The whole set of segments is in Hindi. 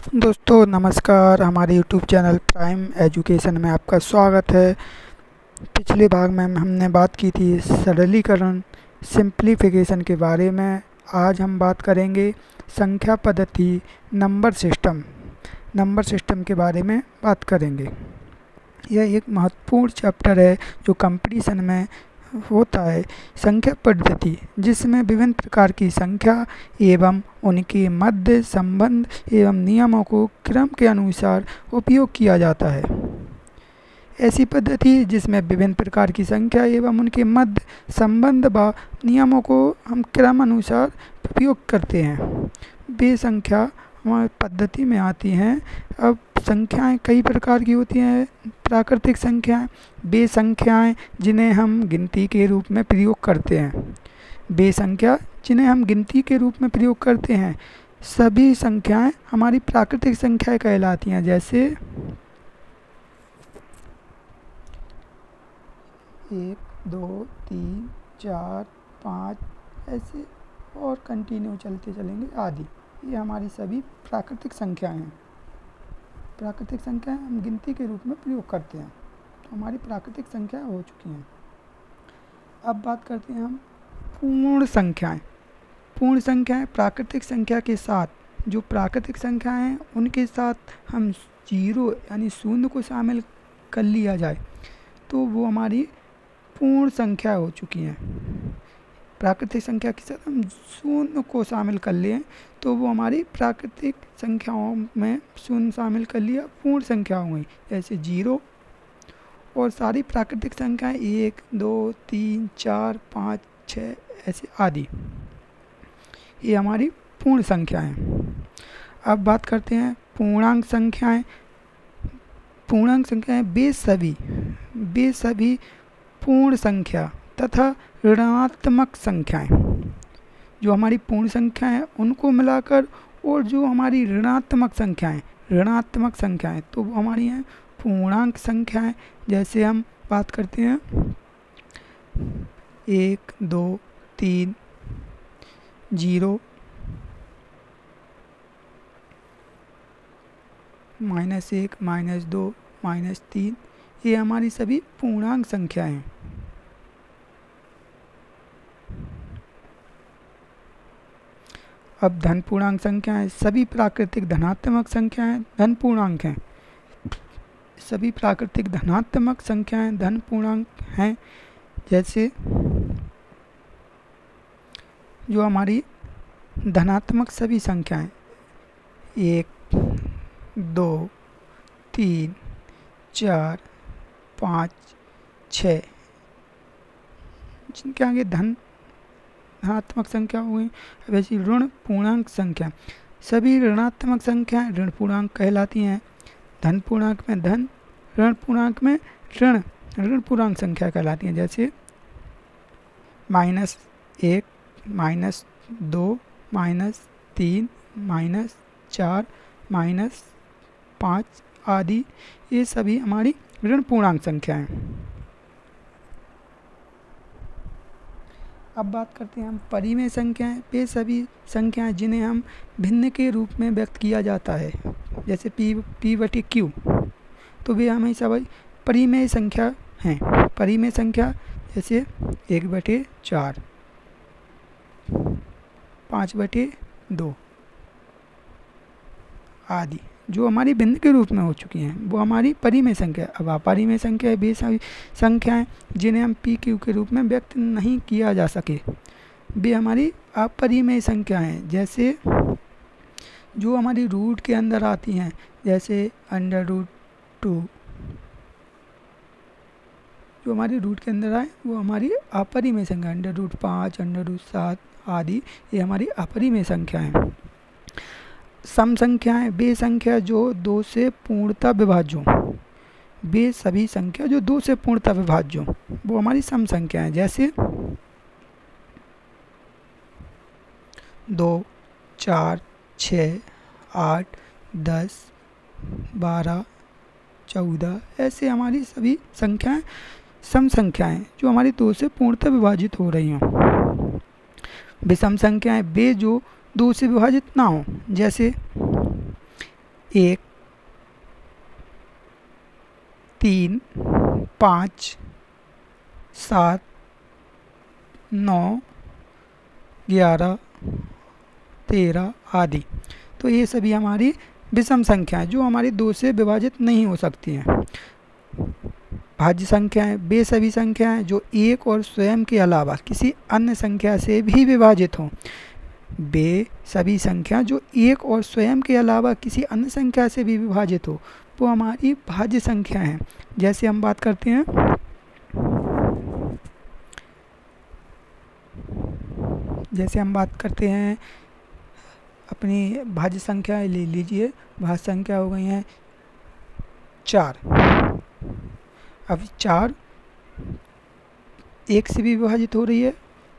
दोस्तों नमस्कार। हमारे YouTube चैनल प्राइम एजुकेशन में आपका स्वागत है। पिछले भाग में हमने बात की थी सरलीकरण सिंप्लीफिकेशन के बारे में। आज हम बात करेंगे संख्या पद्धति नंबर सिस्टम के बारे में बात करेंगे। यह एक महत्वपूर्ण चैप्टर है जो कंपटीशन में होता है। संख्या पद्धति जिसमें विभिन्न प्रकार की संख्या एवं उनके मध्य संबंध एवं नियमों को क्रम के अनुसार उपयोग किया जाता है। ऐसी पद्धति जिसमें विभिन्न प्रकार की संख्या एवं उनके मध्य संबंध व नियमों को हम क्रम अनुसार उपयोग करते हैं, वे संख्या हमारी पद्धति में आती हैं। अब संख्याएं कई प्रकार की होती हैं। प्राकृतिक संख्याएं वे संख्याएं जिन्हें हम गिनती के रूप में प्रयोग करते हैं। वे संख्या जिन्हें हम गिनती के रूप में प्रयोग करते हैं सभी संख्याएं हमारी प्राकृतिक संख्याएं कहलाती हैं। जैसे 1 2 3 4 5 ऐसे और कंटिन्यू चलते चलेंगे आदि, ये हमारी सभी प्राकृतिक संख्याएं हैं। प्राकृतिक संख्याएं हम गिनती के रूप में प्रयोग करते हैं, तो हमारी प्राकृतिक संख्याएं हो चुकी हैं। अब बात करते हैं हम पूर्ण संख्याएं। पूर्ण संख्याएं प्राकृतिक संख्या के साथ, जो प्राकृतिक संख्याएं हैं उनके साथ हम 0 यानी शून्य को शामिल कर लिया जाए तो वो हमारी पूर्ण संख्या हो चुकी हैं। प्राकृतिक संख्या के साथ हम शून्य को शामिल कर लें तो वो हमारी प्राकृतिक संख्याओं में शून्य शामिल कर लिया, पूर्ण संख्या हो गई। जैसे 0 और सारी प्राकृतिक संख्याएं 1 2 3 4 5 6 ऐसे आदि, ये हमारी पूर्ण संख्याएं। अब बात करते हैं पूर्णांक संख्याएं। पूर्णांक संख्याएं वे सभी पूर्ण संख्या तथा ऋणात्मक संख्याएं, जो हमारी पूर्ण संख्या है उनको मिलाकर, और जो हमारी ऋणात्मक संख्याएं तो वो हमारी हैं पूर्णांक संख्याएं। जैसे हम बात करते हैं 1 2 3 0 -1 -2 -3, ये हमारी सभी पूर्णांक संख्याएं हैं। अब धन पूर्णांक संख्याएं सभी प्राकृतिक धनात्मक संख्याएं धन पूर्णांक हैं। सभी प्राकृतिक धनात्मक संख्याएं धन पूर्णांक हैं। जैसे जो हमारी धनात्मक सभी संख्याएं 1 2 3 4 5 6, जिनके आगे धनात्मक संख्या हुई। वैसी ऋण पूर्णांक संख्या सभी ऋणात्मक संख्याएं ऋण पूर्णांक कहलाती हैं। धन पूर्णांक में धन, ऋण पूर्णांक में ऋण पूर्णांक संख्या कहलाती हैं। जैसे -1 -2 -3 -4 -5 आदि, ये सभी हमारी ऋण पूर्णांक संख्याएं। अब बात करते हैं हम परिमेय संख्याएं। वे सभी संख्याएं जिन्हें हम भिन्न के रूप में व्यक्त किया जाता है। जैसे P/Q, तो वे हमें सभी परिमेय संख्या हैं। परिमेय संख्या जैसे 1/4 5/2 आदि, जो हमारी भिन्न के रूप में हो चुकी हैं, वो हमारी परिमेय संख्या। अब अपरिमेय संख्या वे सभी संख्याएं जिन्हें हम PQ के रूप में व्यक्त नहीं किया जा सके, वे हमारी अपरिमेय संख्या हैं। जैसे जो हमारी रूट के अंदर आती हैं, जैसे √2, जो हमारी रूट के अंदर आए वो हमारी अपरिमेय संख्या। √5 √7 आदि, ये हमारी अपरिमेय संख्या हैं। सम संख्याएं वे संख्या जो 2 से पूर्णतः विभाज्य हों। वे सभी संख्या जो 2 से पूर्णतः विभाज्य हों, वो हमारी सम संख्या हैं। जैसे 2 4 6 8 10 12 14 ऐसे हमारी सभी संख्याएं सम संख्याएं जो हमारी 2 से पूर्णतः विभाजित हो रही हों। विषम संख्याएं वे जो 2 से विभाजित ना हो। जैसे 1 3 5 7 9 11 13 आदि। तो ये सभी हमारी विषम संख्याएं जो हमारी 2 से विभाजित नहीं हो सकती हैं। भाज्य संख्याएं वे सभी संख्याएं जो एक और स्वयं के अलावा किसी अन्य संख्या से भी विभाजित हों। वे सभी संख्या जो एक और स्वयं के अलावा किसी अन्य संख्या से भी विभाजित हो वो हमारी भाज्य संख्या हैं। जैसे हम बात करते हैं अपनी भाज्य संख्या ले लीजिए। भाज्य संख्या हो गई हैं 4। अब 4 1 से भी विभाजित हो रही है,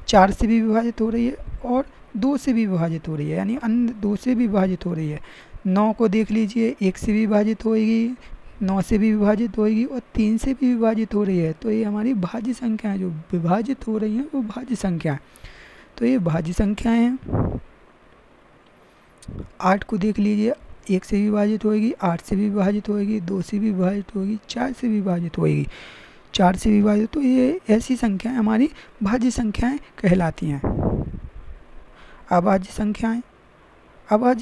4 से भी विभाजित हो रही है और 2 से भी विभाजित हो रही है, यानी अन्य 2 से भी विभाजित हो रही है। 9 को देख लीजिए, 1 से भी विभाजित होएगी, 9 से भी विभाजित होएगी और 3 से भी विभाजित हो रही है। तो ये हमारी भाज्य संख्याएं जो विभाजित हो रही हैं वो भाज्य संख्याएं। तो ये भाज्य संख्याएं हैं। 8 को देख लीजिए, 1 से भी विभाजित होएगी, 8 से भी विभाजित होएगी, 2 से भी विभाजित होएगी, 4 से भी विभाजित होएगी, 4 से विभाजित। तो ये ऐसी संख्याएं हमारी भाज्य संख्याएं कहलाती हैं। अभाज्य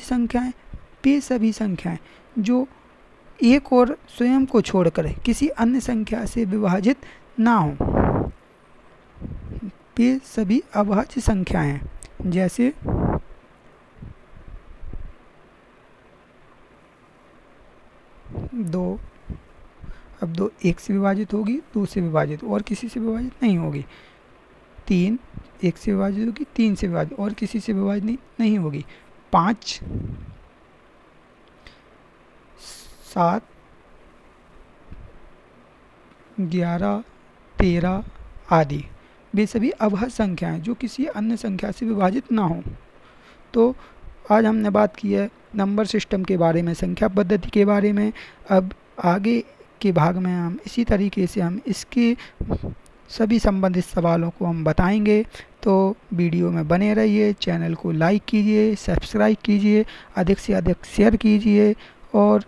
संख्याएं वे सभी संख्याएं जो एक और स्वयं को छोड़कर किसी अन्य संख्या से विभाजित ना हो, वे सभी अभाज्य संख्याएं हैं। जैसे 2, अब 2 1 से विभाजित होगी, 2 से विभाजित और किसी से विभाजित नहीं होगी। 3 1 से विभाजित होगी, 3 से विभाजित और किसी से विभाजित नहीं होगी। 5 7 11 13 आदि वे सभी अभाज्य संख्याएं जो किसी अन्य संख्या से विभाजित ना हो। तो आज हमने बात की है नंबर सिस्टम के बारे में, संख्या पद्धति के बारे में। अब आगे के भाग में हम इसी तरीके से हम इसके सभी संबंधित सवालों को हम बताएंगे। तो वीडियो में बने रहिए, चैनल को लाइक कीजिए, सब्सक्राइब कीजिए, अधिक से अधिक शेयर कीजिए और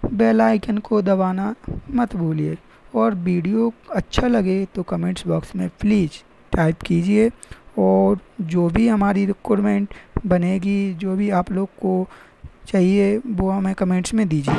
बेल आइकन को दबाना मत भूलिए। और वीडियो अच्छा लगे तो कमेंट्स बॉक्स में प्लीज़ टाइप कीजिए और जो भी हमारी रिक्वायरमेंट बनेगी, जो भी आप लोग को चाहिए वो हमें कमेंट्स में दीजिए।